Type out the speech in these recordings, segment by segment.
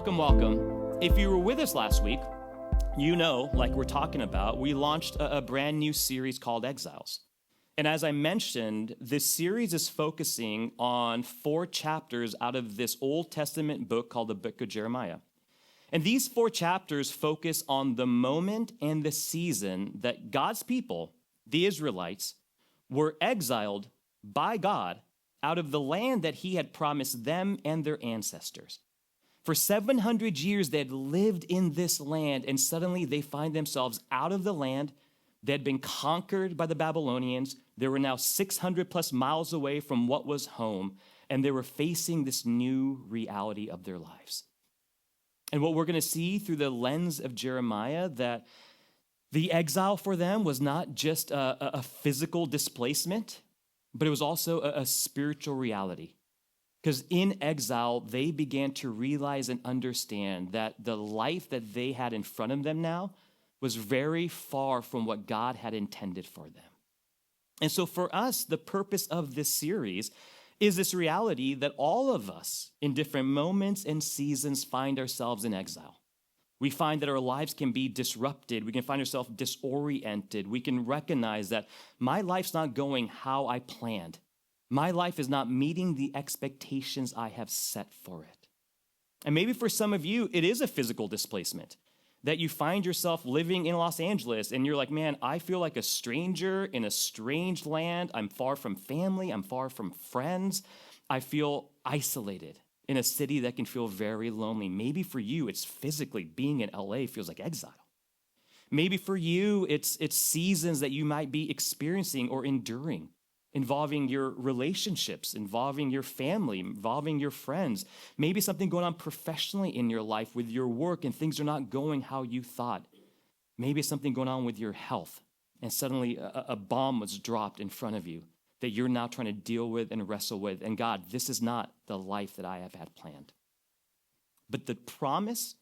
welcome, welcome. If you were with us last week, you know, like we're talking about, we launched a brand new series called Exiles. And as I mentioned, this series is focusing on 4 chapters out of this Old Testament book called the book of Jeremiah. And these 4 chapters focus on the moment and the season that God's people, the Israelites, were exiled by God out of the land that he had promised them and their ancestors. For 700 years, they had lived in this land, and suddenly they find themselves out of the land. They had been conquered by the Babylonians. They were now 600 plus miles away from what was home, and they were facing this new reality of their lives. And what we're going to see through the lens of Jeremiah, that the exile for them was not just a physical displacement, but it was also a spiritual reality. Because in exile, they began to realize and understand that the life that they had in front of them now was very far from what God had intended for them. And so for us, the purpose of this series is this reality that all of us in different moments and seasons find ourselves in exile. We find that our lives can be disrupted. We can find ourselves disoriented. We can recognize that my life's not going how I planned. My life is not meeting the expectations I have set for it. And maybe for some of you, it is a physical displacement, that you find yourself living in Los Angeles and you're like, man, I feel like a stranger in a strange land. I'm far from family. I'm far from friends. I feel isolated in a city that can feel very lonely. Maybe for you, it's physically being in LA feels like exile. Maybe for you, it's seasons that you might be experiencing or enduring, involving your relationships, involving your family, involving your friends. Maybe something going on professionally in your life with your work and things are not going how you thought. Maybe something going on with your health and suddenly a bomb was dropped in front of you that you're now trying to deal with and wrestle with. And God, this is not the life that I have had planned. But the promise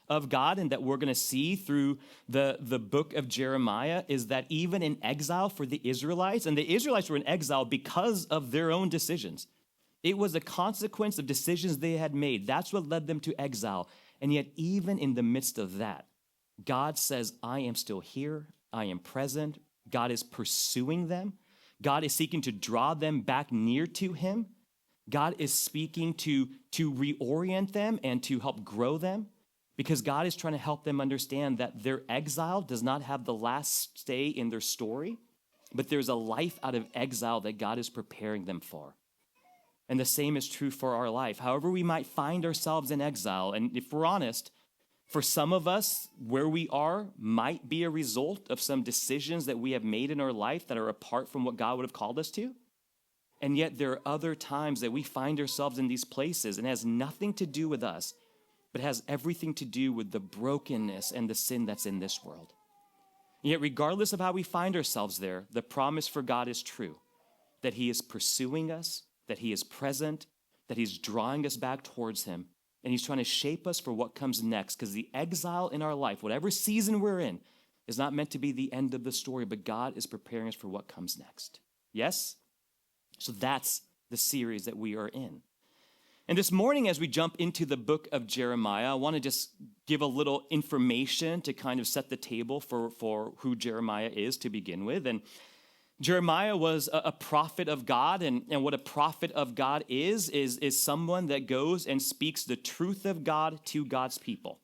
of God and that we're going to see through the book of Jeremiah is that even in exile for the Israelites, and the Israelites were in exile because of their own decisions. It was a consequence of decisions they had made. That's what led them to exile. And yet even in the midst of that, God says, I am still here. I am present. God is pursuing them. God is seeking to draw them back near to him. God is speaking to reorient them and to help grow them. Because God is trying to help them understand that their exile does not have the last stay in their story, but there's a life out of exile that God is preparing them for. And the same is true for our life. However we might find ourselves in exile, and if we're honest, for some of us, where we are might be a result of some decisions that we have made in our life that are apart from what God would have called us to. And yet there are other times that we find ourselves in these places and it has nothing to do with us, but has everything to do with the brokenness and the sin that's in this world. And yet, regardless of how we find ourselves there, the promise for God is true, that he is pursuing us, that he is present, that he's drawing us back towards him, and he's trying to shape us for what comes next, because the exile in our life, whatever season we're in, is not meant to be the end of the story, but God is preparing us for what comes next. Yes? So that's the series that we are in. And this morning, as we jump into the book of Jeremiah, I want to just give a little information to kind of set the table for who Jeremiah is to begin with. And Jeremiah was a prophet of God, and what a prophet of God is someone that goes and speaks the truth of God to God's people.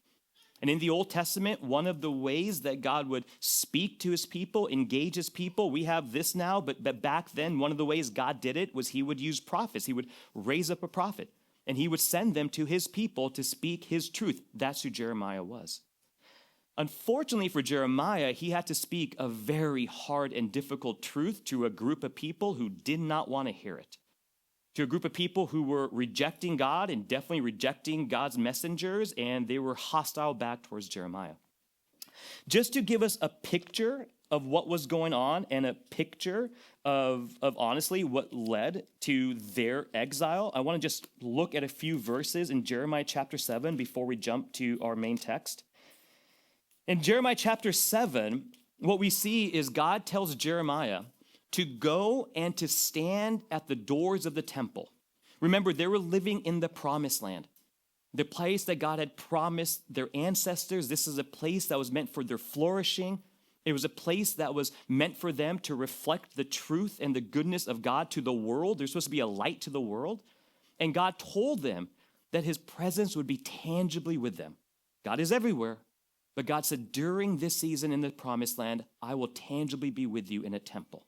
And in the Old Testament, one of the ways that God would speak to his people, engage his people, we have this now, but back then, one of the ways God did it was he would use prophets. He would raise up a prophet. And he would send them to his people to speak his truth. That's who Jeremiah was. Unfortunately for Jeremiah, he had to speak a very hard and difficult truth to a group of people who did not want to hear it. To a group of people who were rejecting God and definitely rejecting God's messengers, and they were hostile back towards Jeremiah. Just to give us a picture of what was going on and a picture of honestly what led to their exile, I want to just look at a few verses in Jeremiah chapter 7 before we jump to our main text. In Jeremiah chapter 7, what we see is God tells Jeremiah to go and to stand at the doors of the temple. Remember, they were living in the promised land. the place that God had promised their ancestors. This is a place that was meant for their flourishing. It was a place that was meant for them to reflect the truth and the goodness of God to the world. They're supposed to be a light to the world. And God told them that his presence would be tangibly with them. God is everywhere. But God said, during this season in the promised land, I will tangibly be with you in a temple.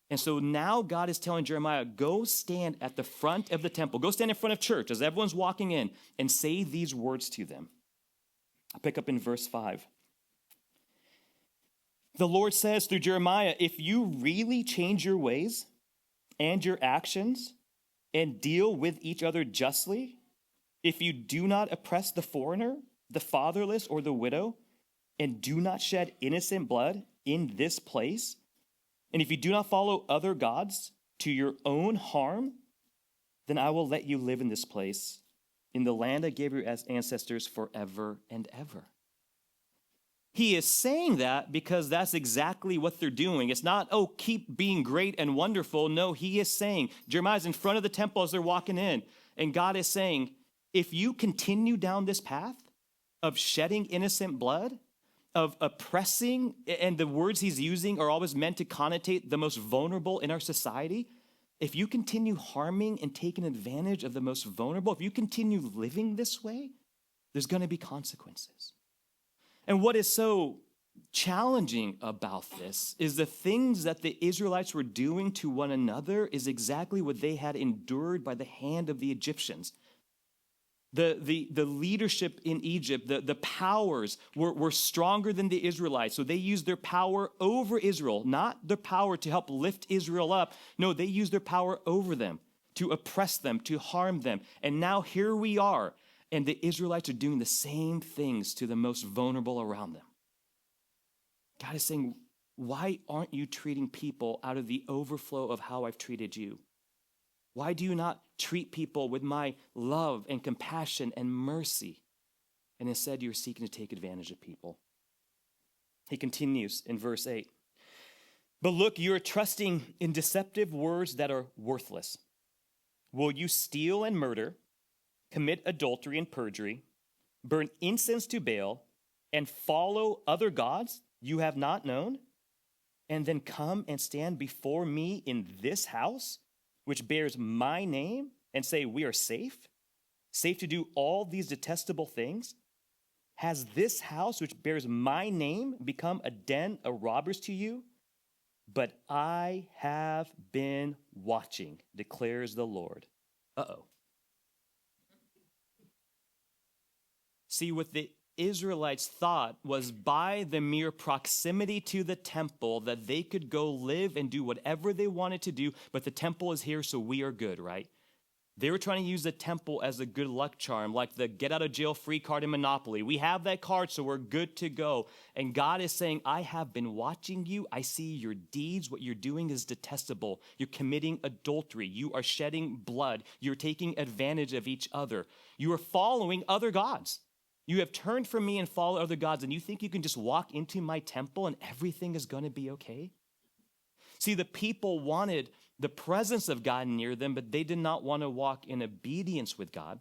And so now God is telling Jeremiah, go stand at the front of the temple. Go stand in front of church as everyone's walking in and say these words to them. I'll pick up in verse 5. The Lord says through Jeremiah, if you really change your ways and your actions and deal with each other justly, if you do not oppress the foreigner, the fatherless, or the widow, and do not shed innocent blood in this place, and if you do not follow other gods to your own harm, then I will let you live in this place, in the land I gave your ancestors forever and ever. He is saying that because that's exactly what they're doing. It's not, oh, keep being great and wonderful. No, he is saying, Jeremiah's in front of the temple as they're walking in, and God is saying, if you continue down this path of shedding innocent blood, of oppressing, and the words he's using are always meant to connotate the most vulnerable in our society, if you continue harming and taking advantage of the most vulnerable, if you continue living this way, there's going to be consequences. And what is so challenging about this is the things that the Israelites were doing to one another is exactly what they had endured by the hand of the Egyptians. The leadership in Egypt, the powers were stronger than the Israelites. So they used their power over Israel, not their power to help lift Israel up. No, they used their power over them, to oppress them, to harm them. And now here we are, and the Israelites are doing the same things to the most vulnerable around them. God is saying, why aren't you treating people out of the overflow of how I've treated you? Why do you not treat people with my love and compassion and mercy? And instead, you're seeking to take advantage of people. He continues in verse 8. But look, you are trusting in deceptive words that are worthless. Will you steal and murder, commit adultery and perjury, burn incense to Baal, and follow other gods you have not known, and then come and stand before me in this house, which bears my name, and say, we are safe to do all these detestable things? Has this house, which bears my name, become a den of robbers to you? But I have been watching, declares the Lord. Uh-oh. See, what the Israelites thought was by the mere proximity to the temple that they could go live and do whatever they wanted to do, but the temple is here, so we are good, right? They were trying to use the temple as a good luck charm, like the get out of jail free card in Monopoly. We have that card, so we're good to go. And God is saying, I have been watching you. I see your deeds. What you're doing is detestable. You're committing adultery. You are shedding blood. You're taking advantage of each other. You are following other gods. You have turned from me and followed other gods, and you think you can just walk into my temple and everything is going to be okay? See, the people wanted the presence of God near them, but they did not want to walk in obedience with God.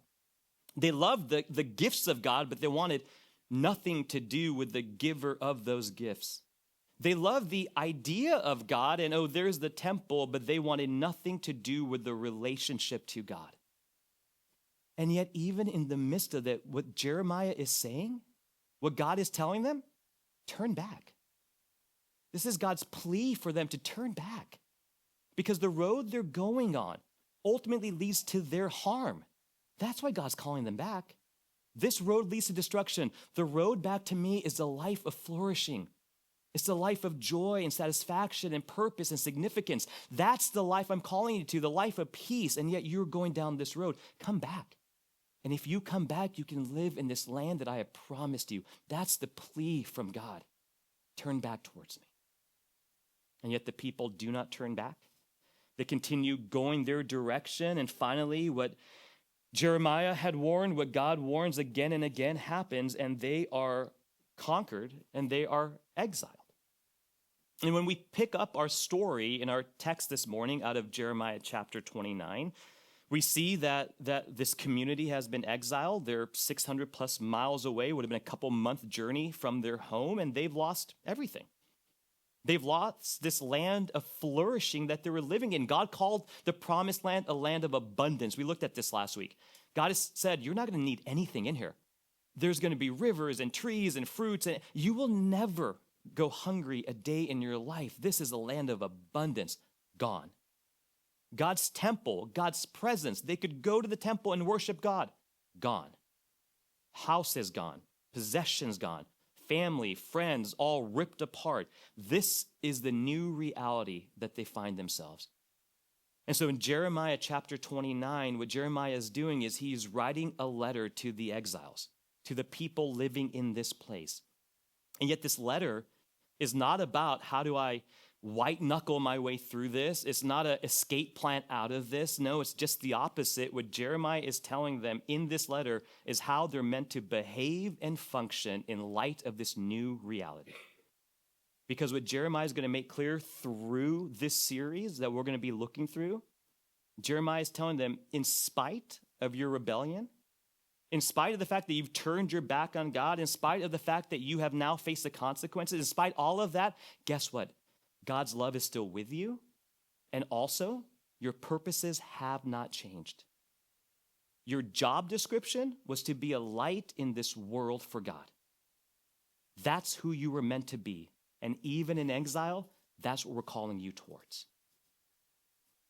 They loved the gifts of God, but they wanted nothing to do with the giver of those gifts. They loved the idea of God, and oh, there's the temple, but they wanted nothing to do with the relationship to God. And yet, even in the midst of that, what Jeremiah is saying, what God is telling them, turn back. This is God's plea for them to turn back, because the road they're going on ultimately leads to their harm. That's why God's calling them back. This road leads to destruction. The road back to me is the life of flourishing. It's the life of joy and satisfaction and purpose and significance. That's the life I'm calling you to, the life of peace, and yet you're going down this road. Come back. And if you come back, you can live in this land that I have promised you. That's the plea from God. Turn back towards me. And yet the people do not turn back. They continue going their direction. And finally, what Jeremiah had warned, what God warns again and again happens, and they are conquered and they are exiled. And when we pick up our story in our text this morning out of Jeremiah chapter 29, We see that this community has been exiled. They're 600 plus miles away, would have been a couple month journey from their home, and they've lost everything. They've lost this land of flourishing that they were living in. God called the promised land a land of abundance. We looked at this last week. God has said, you're not going to need anything in here. There's going to be rivers and trees and fruits, and you will never go hungry a day in your life. This is a land of abundance. Gone. God's temple, God's presence, they could go to the temple and worship God. Gone. House is gone. Possessions gone. Family, friends, all ripped apart. This is the new reality that they find themselves. And so in Jeremiah chapter 29, what Jeremiah is doing is he's writing a letter to the exiles, to the people living in this place. And yet this letter is not about how do I white knuckle my way through this. It's not an escape plan out of this. No, it's just the opposite. What Jeremiah is telling them in this letter is how they're meant to behave and function in light of this new reality. Because what Jeremiah is going to make clear through this series that we're going to be looking through, Jeremiah is telling them, in spite of your rebellion, in spite of the fact that you've turned your back on God, in spite of the fact that you have now faced the consequences, in spite of all of that, guess what? God's love is still with you, and also your purposes have not changed. Your job description was to be a light in this world for God. That's who you were meant to be, and even in exile, that's what we're calling you towards.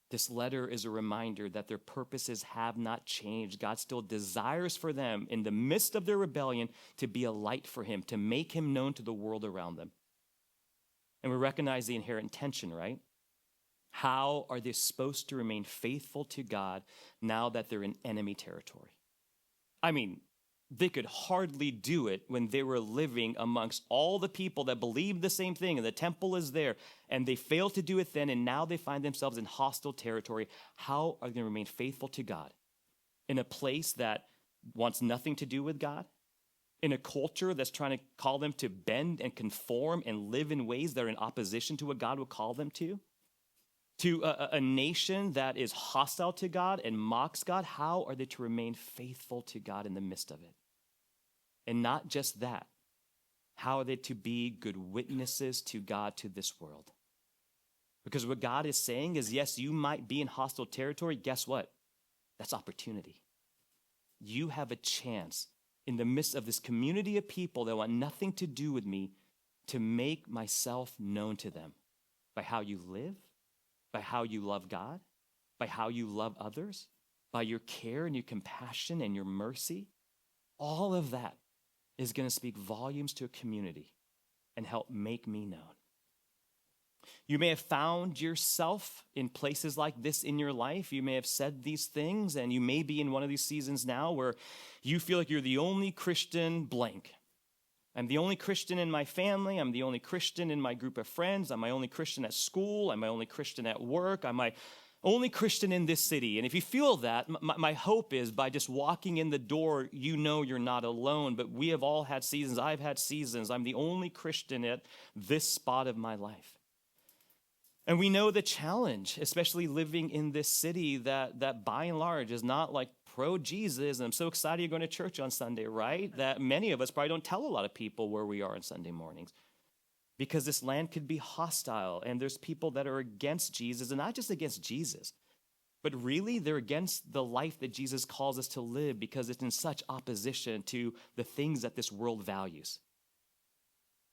This letter is a reminder that their purposes have not changed. God still desires for them, in the midst of their rebellion, to be a light for him, to make him known to the world around them. And we recognize the inherent tension, right? How are they supposed to remain faithful to God now that they're in enemy territory? I mean, they could hardly do it when they were living amongst all the people that believed the same thing, and the temple is there, and they failed to do it then, and now they find themselves in hostile territory. How are they going to remain faithful to God in a place that wants nothing to do with God? In a culture that's trying to call them to bend and conform and live in ways that are in opposition to what God would call them to a nation that is hostile to God and mocks God, how are they to remain faithful to God in the midst of it? And not just that, how are they to be good witnesses to God to this world? Because what God is saying is, yes, you might be in hostile territory. Guess what? That's opportunity. You have a chance in the midst of this community of people that want nothing to do with me, to make myself known to them by how you live, by how you love God, by how you love others, by your care and your compassion and your mercy. All of that is going to speak volumes to a community and help make me known. You may have found yourself in places like this in your life. You may have said these things, and you may be in one of these seasons now where you feel like you're the only Christian blank. I'm the only Christian in my family. I'm the only Christian in my group of friends. I'm my only Christian at school. I'm my only Christian at work. I'm my only Christian in this city. And if you feel that, my hope is by just walking in the door, you know you're not alone. But we have all had seasons. I've had seasons. I'm the only Christian at this spot of my life. And we know the challenge, especially living in this city that by and large is not like pro-Jesus. And I'm so excited you're going to church on Sunday, right? That many of us probably don't tell a lot of people where we are on Sunday mornings. Because this land could be hostile, and there's people that are against Jesus, and not just against Jesus, but really they're against the life that Jesus calls us to live because it's in such opposition to the things that this world values.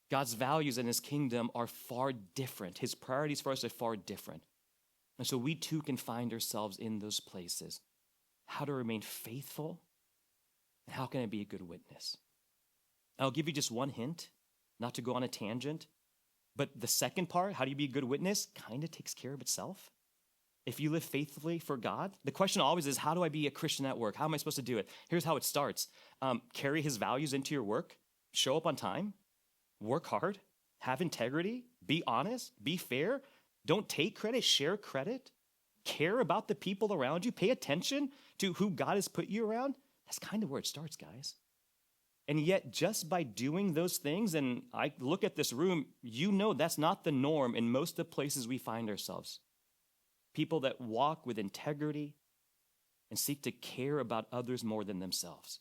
God's values in his kingdom are far different. His priorities for us are far different. And so we too can find ourselves in those places. How to remain faithful, and how can I be a good witness? I'll give you just one hint, not to go on a tangent. But the second part, how do you be a good witness, kind of takes care of itself. If you live faithfully for God, the question always is, how do I be a Christian at work? How am I supposed to do it? Here's how it starts. Carry his values into your work. Show up on time. Work hard. Have integrity. Be honest. Be fair. Don't take credit. Share credit. Care about the people around you. Pay attention to who God has put you around. That's kind of where it starts, guys. And yet, just by doing those things, and I look at this room, you know that's not the norm in most of the places we find ourselves. People that walk with integrity, and seek to care about others more than themselves.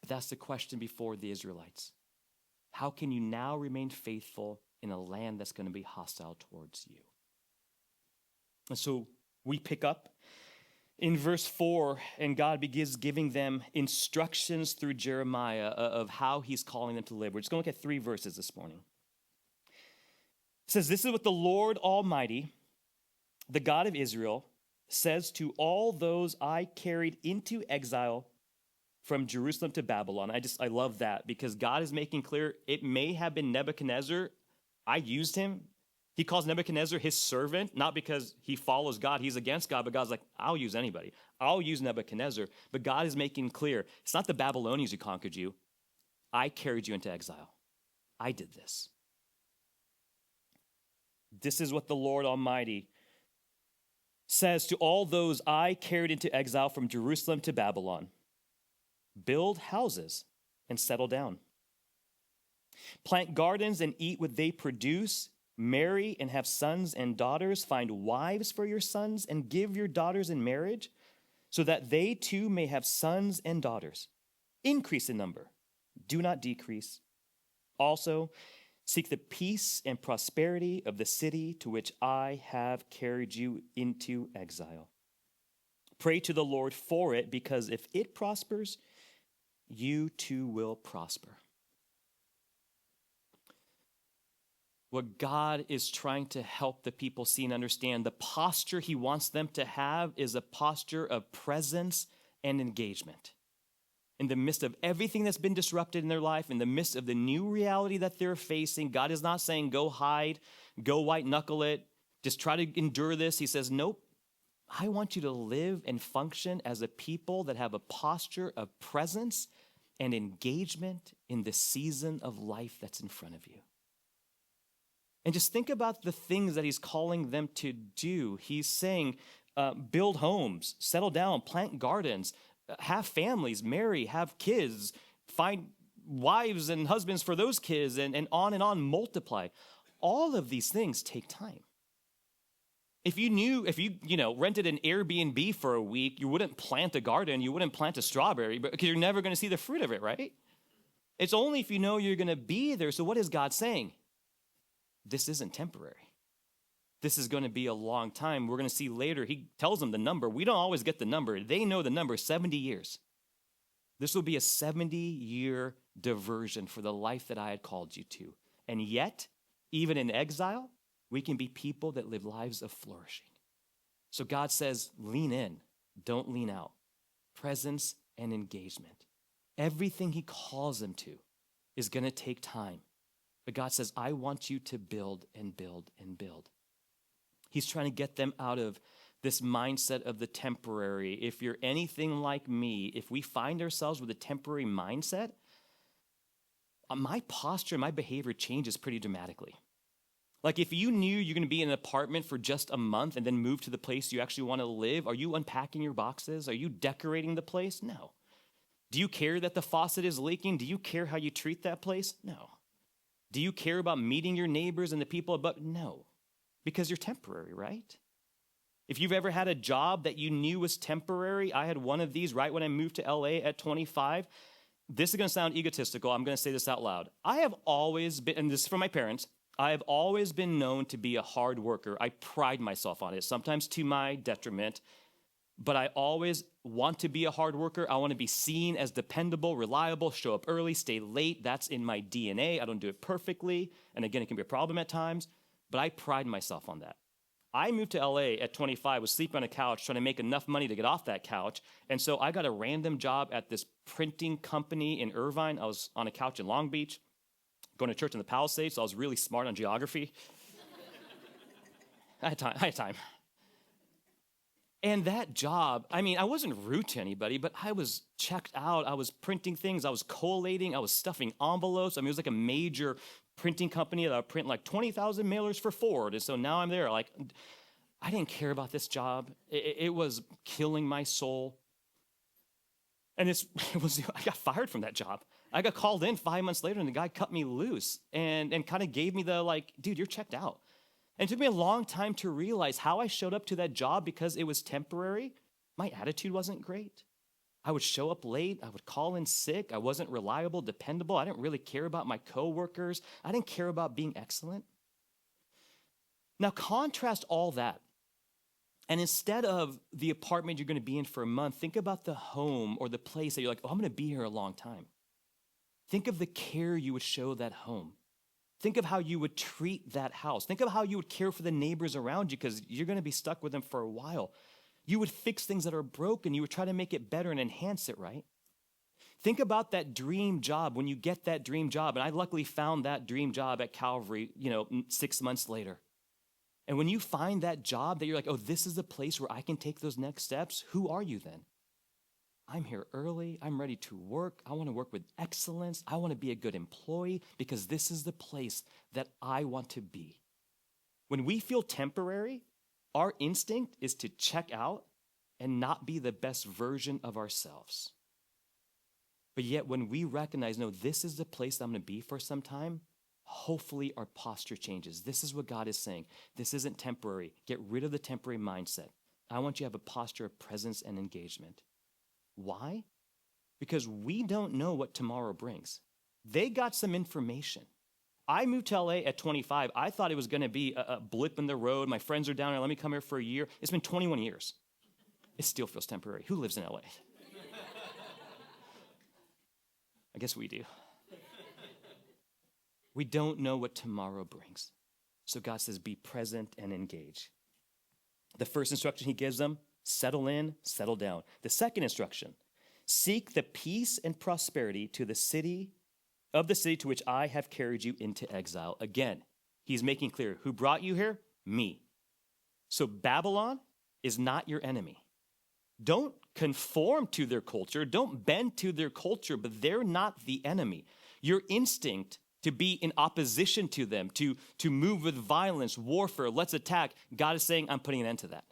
But that's the question before the Israelites. How can you now remain faithful in a land that's going to be hostile towards you? And so we pick up in verse 4, and God begins giving them instructions through Jeremiah of how he's calling them to live. We're just going to look at 3 verses this morning. It says, "This is what the Lord Almighty, the God of Israel, says to all those I carried into exile from Jerusalem to Babylon." I love that because God is making clear it may have been Nebuchadnezzar. I used him. He calls Nebuchadnezzar his servant, not because he follows God, he's against God, but God's like, I'll use anybody. I'll use Nebuchadnezzar. But God is making clear, it's not the Babylonians who conquered you. I carried you into exile. I did this. This is what the Lord Almighty says to all those I carried into exile from Jerusalem to Babylon. Build houses and settle down. Plant gardens and eat what they produce. Marry and have sons and daughters. Find wives for your sons and give your daughters in marriage so that they too may have sons and daughters. Increase in number. Do not decrease. Also, seek the peace and prosperity of the city to which I have carried you into exile. Pray to the Lord for it, because if it prospers, you too will prosper. What God is trying to help the people see and understand, the posture he wants them to have is a posture of presence and engagement. In the midst of everything that's been disrupted in their life, in the midst of the new reality that they're facing, God is not saying, go hide, go white knuckle it, just try to endure this. He says, nope, I want you to live and function as a people that have a posture of presence and engagement in the season of life that's in front of you. And just think about the things that he's calling them to do. He's saying, build homes, settle down, plant gardens, have families, marry, have kids, find wives and husbands for those kids, and on, multiply. All of these things take time. If you rented an Airbnb for a week, you wouldn't plant a garden, you wouldn't plant a strawberry, because you're never going to see the fruit of it, right? It's only if you know you're going to be there. So what is God saying? This isn't temporary. This is going to be a long time. We're going to see later. He tells them the number. We don't always get the number. They know the number, 70 years. This will be a 70-year diversion for the life that I had called you to. And yet, even in exile, we can be people that live lives of flourishing. So God says, lean in, don't lean out. Presence and engagement. Everything he calls them to is going to take time. But God says, I want you to build and build and build. He's trying to get them out of this mindset of the temporary. If you're anything like me, if we find ourselves with a temporary mindset, my posture and my behavior changes pretty dramatically. Like if you knew you're going to be in an apartment for just a month and then move to the place you actually want to live, are you unpacking your boxes? Are you decorating the place? No. Do you care that the faucet is leaking? Do you care how you treat that place? No. Do you care about meeting your neighbors and the people above? No, because you're temporary, right? If you've ever had a job that you knew was temporary, I had one of these right when I moved to LA at 25. This is going to sound egotistical. I'm going to say this out loud. I have always been, and this is from my parents, I have always been known to be a hard worker. I pride myself on it, sometimes to my detriment, but I always want to be a hard worker. I want to be seen as dependable, reliable, show up early, stay late. That's in my DNA. I don't do it perfectly. And again, it can be a problem at times, but I pride myself on that. I moved to LA at 25, was sleeping on a couch, trying to make enough money to get off that couch. And so I got a random job at this printing company in Irvine. I was on a couch in Long Beach, going to church in the Palisades, so I was really smart on geography. I had time. And that job, I mean, I wasn't rude to anybody, but I was checked out. I was printing things. I was collating. I was stuffing envelopes. I mean, it was like a major printing company that would print like 20,000 mailers for Ford. And so now I'm there. Like, I didn't care about this job. It was killing my soul. And I got fired from that job. I got called in 5 months later, and the guy cut me loose and kind of gave me the like, dude, you're checked out. And it took me a long time to realize how I showed up to that job because it was temporary My attitude wasn't great. I would show up late. I would call in sick. I wasn't reliable, dependable. I didn't really care about my coworkers. I didn't care about being excellent. Now contrast all that. And instead of the apartment you're going to be in for a month, think about the home or the place that you're like, oh, I'm going to be here a long time. Think of the care you would show that home. Think of how you would treat that house. Think of how you would care for the neighbors around you because you're going to be stuck with them for a while. You would fix things that are broken. You would try to make it better and enhance it, right? Think about that dream job when you get that dream job. And I luckily found that dream job at Calvary, 6 months later. And when you find that job that you're like, oh, this is the place where I can take those next steps, who are you then? I'm here early. I'm ready to work. I want to work with excellence. I want to be a good employee because this is the place that I want to be. When we feel temporary, our instinct is to check out and not be the best version of ourselves. But yet when we recognize, no, this is the place that I'm going to be for some time, hopefully our posture changes. This is what God is saying. This isn't temporary. Get rid of the temporary mindset. I want you to have a posture of presence and engagement. Why? Because we don't know what tomorrow brings. They got some information. I moved to LA at 25. I thought it was going to be a blip in the road. My friends are down there. Let me come here for a year. It's been 21 years. It still feels temporary. Who lives in LA? I guess we do. We don't know what tomorrow brings. So God says, be present and engage. The first instruction he gives them, settle in, settle down. The second instruction, seek the peace and prosperity to the city to which I have carried you into exile. Again, he's making clear, who brought you here? Me. So Babylon is not your enemy. Don't conform to their culture. Don't bend to their culture, but they're not the enemy. Your instinct to be in opposition to them, to move with violence, warfare, let's attack, God is saying, I'm putting an end to that.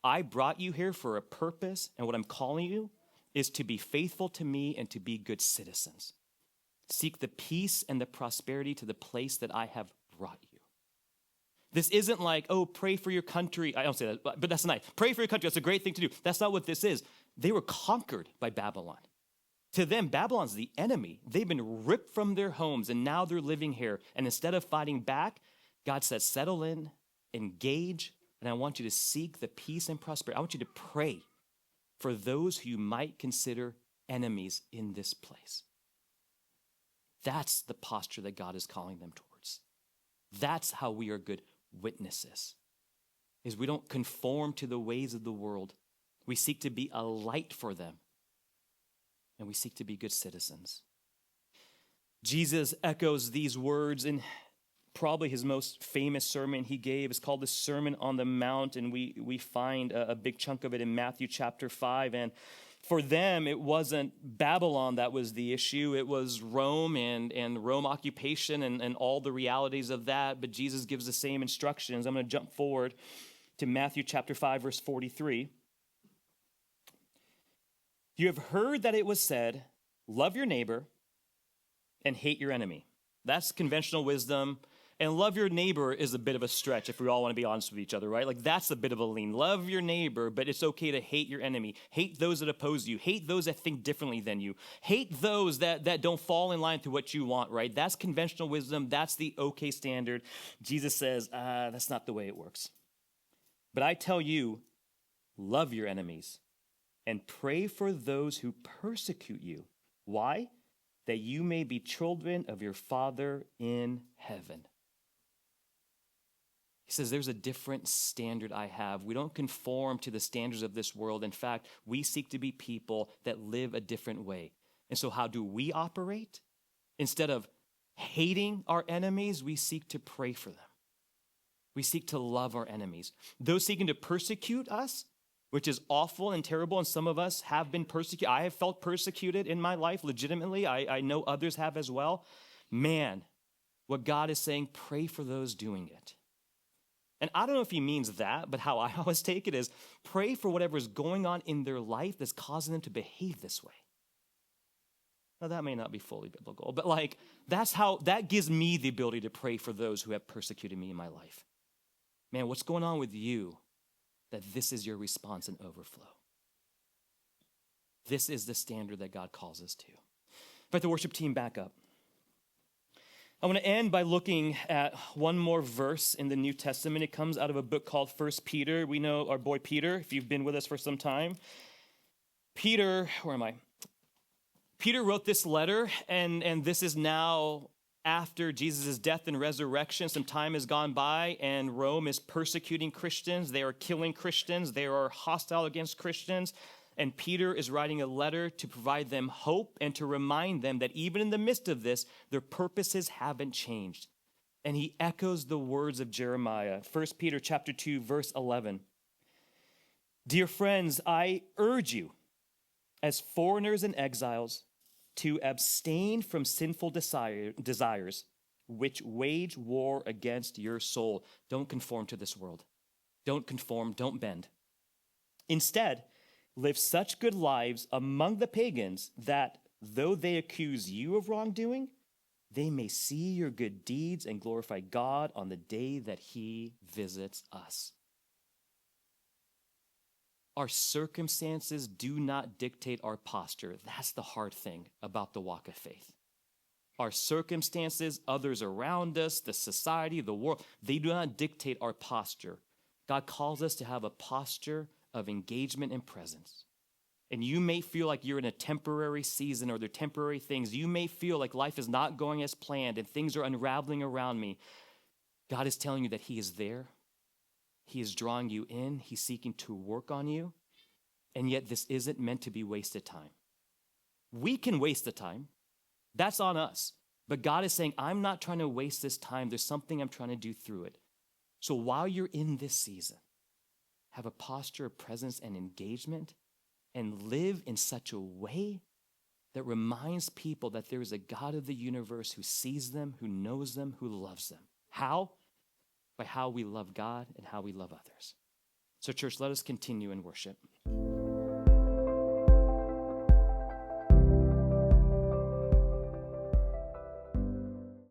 I brought you here for a purpose, and what I'm calling you is to be faithful to me and to be good citizens. Seek the peace and the prosperity to the place that I have brought you. This isn't like, oh, pray for your country. I don't say that, but that's nice. Pray for your country. That's a great thing to do. That's not what this is. They were conquered by Babylon. To them, Babylon's the enemy. They've been ripped from their homes, and now they're living here. And instead of fighting back, God says, settle in, engage, and I want you to seek the peace and prosperity. I want you to pray for those who you might consider enemies in this place. That's the posture that God is calling them towards. That's how we are good witnesses, is we don't conform to the ways of the world. We seek to be a light for them, and we seek to be good citizens. Jesus echoes these words in probably his most famous sermon he gave. It's called the Sermon on the Mount, and we find a big chunk of it in Matthew chapter 5. And for them, it wasn't Babylon that was the issue. It was Rome and Rome occupation and all the realities of that. But Jesus gives the same instructions. I'm going to jump forward to Matthew chapter 5, verse 43. You have heard that it was said, love your neighbor and hate your enemy. That's conventional wisdom. And love your neighbor is a bit of a stretch if we all want to be honest with each other, right? Like that's a bit of a lean. Love your neighbor, but it's okay to hate your enemy. Hate those that oppose you. Hate those that think differently than you. Hate those that don't fall in line to what you want, right? That's conventional wisdom. That's the okay standard. Jesus says, that's not the way it works. But I tell you, love your enemies and pray for those who persecute you. Why? That you may be children of your Father in heaven. He says, there's a different standard I have. We don't conform to the standards of this world. In fact, we seek to be people that live a different way. And so how do we operate? Instead of hating our enemies, we seek to pray for them. We seek to love our enemies. Those seeking to persecute us, which is awful and terrible, and some of us have been persecuted. I have felt persecuted in my life legitimately. I know others have as well. Man, what God is saying, pray for those doing it. And I don't know if he means that, but how I always take it is pray for whatever is going on in their life that's causing them to behave this way. Now, that may not be fully biblical, but that gives me the ability to pray for those who have persecuted me in my life. Man, what's going on with you that this is your response and overflow? This is the standard that God calls us to. Invite the worship team back up. I want to end by looking at one more verse in the New Testament. It comes out of a book called 1 Peter. We know our boy Peter, if you've been with us for some time. Peter, where am I? Peter wrote this letter, and this is now after Jesus' death and resurrection. Some time has gone by, and Rome is persecuting Christians. They are killing Christians. They are hostile against Christians. And Peter is writing a letter to provide them hope and to remind them that even in the midst of this, their purposes haven't changed. And he echoes the words of Jeremiah, 1 Peter chapter 2, verse 11. Dear friends, I urge you, as foreigners and exiles, to abstain from sinful desires, which wage war against your soul. Don't conform to this world. Don't conform, don't bend. Instead, live such good lives among the pagans that, though they accuse you of wrongdoing, they may see your good deeds and glorify God on the day that he visits us. Our circumstances do not dictate our posture. That's the hard thing about the walk of faith. Our circumstances, others around us, the society, the world, they do not dictate our posture. God calls us to have a posture of engagement and presence. And you may feel like you're in a temporary season or there are temporary things. You may feel like life is not going as planned and things are unraveling around me. God is telling you that he is there. He is drawing you in. He's seeking to work on you. And yet this isn't meant to be wasted time. We can waste the time. That's on us. But God is saying, I'm not trying to waste this time. There's something I'm trying to do through it. So while you're in this season, have a posture of presence and engagement and live in such a way that reminds people that there is a God of the universe who sees them, who knows them, who loves them. How? By how we love God and how we love others. So church, let us continue in worship.